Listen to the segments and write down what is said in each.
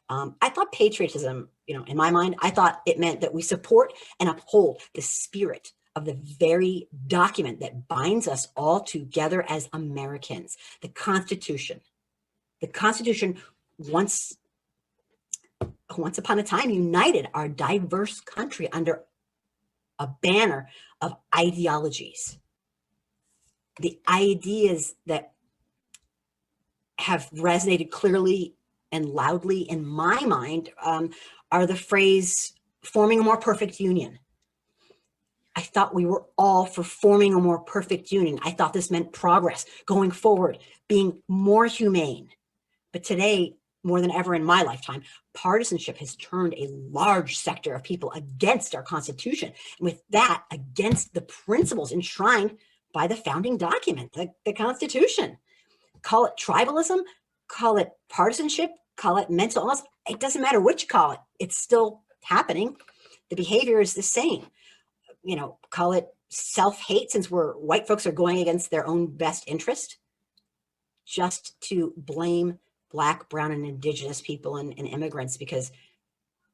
I thought patriotism, in my mind, I thought it meant that we support and uphold the spirit of the very document that binds us all together as Americans, the Constitution. The Constitution once upon a time united our diverse country under a banner of ideologies. The ideas that have resonated clearly and loudly in my mind are the phrase forming a more perfect union. I thought we were all for forming a more perfect union. I thought this meant progress, going forward, being more humane. But today, more than ever in my lifetime, partisanship has turned a large sector of people against our Constitution, and with that, against the principles enshrined by the founding document, the Constitution. Call it tribalism, call it partisanship, call it mental illness. It doesn't matter what you call it. It's still happening. The behavior is the same. Call it self-hate, since white folks are going against their own best interest, just to blame Black, brown, and indigenous people and immigrants because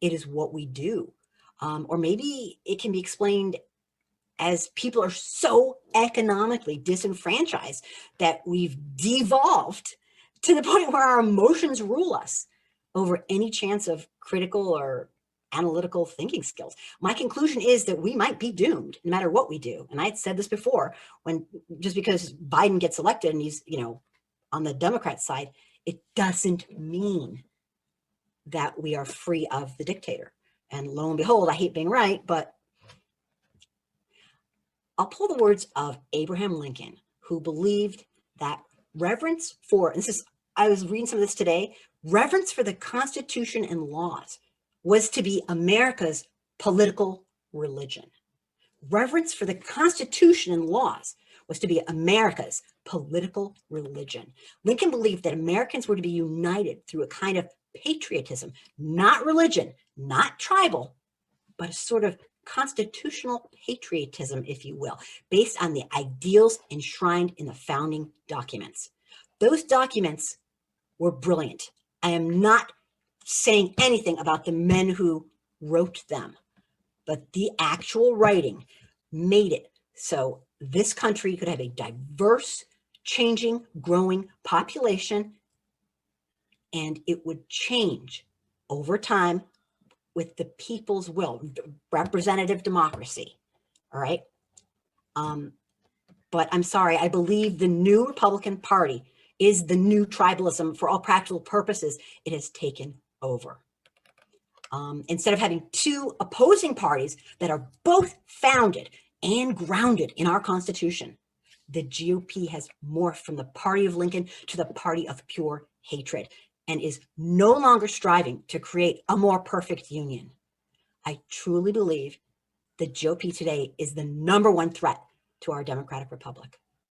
it is what we do. Or maybe it can be explained as people are so economically disenfranchised that we've devolved to the point where our emotions rule us over any chance of critical or analytical thinking skills. My conclusion is that we might be doomed no matter what we do. And I had said this before, just because Biden gets elected and he's, on the Democrat side, it doesn't mean that we are free of the dictator. And lo and behold, I hate being right, but I'll pull the words of Abraham Lincoln, who believed that reverence for, and I was reading some of this today, reverence for the Constitution and laws was to be America's political religion. Reverence for the Constitution and laws was to be America's political religion. Lincoln believed that Americans were to be united through a kind of patriotism, not religion, not tribal, but a sort of constitutional patriotism, if you will, based on the ideals enshrined in the founding documents. Those documents were brilliant. I am not saying anything about the men who wrote them, but the actual writing made it so this country could have a diverse, changing, growing population, and it would change over time with the people's will, representative democracy, all right? But I'm sorry, I believe the new Republican Party is the new tribalism. For all practical purposes, it has taken over. Instead of having two opposing parties that are both founded and grounded in our Constitution, the GOP has morphed from the party of Lincoln to the party of pure hatred and is no longer striving to create a more perfect union. I truly believe the GOP today is the #1 threat to our democratic republic.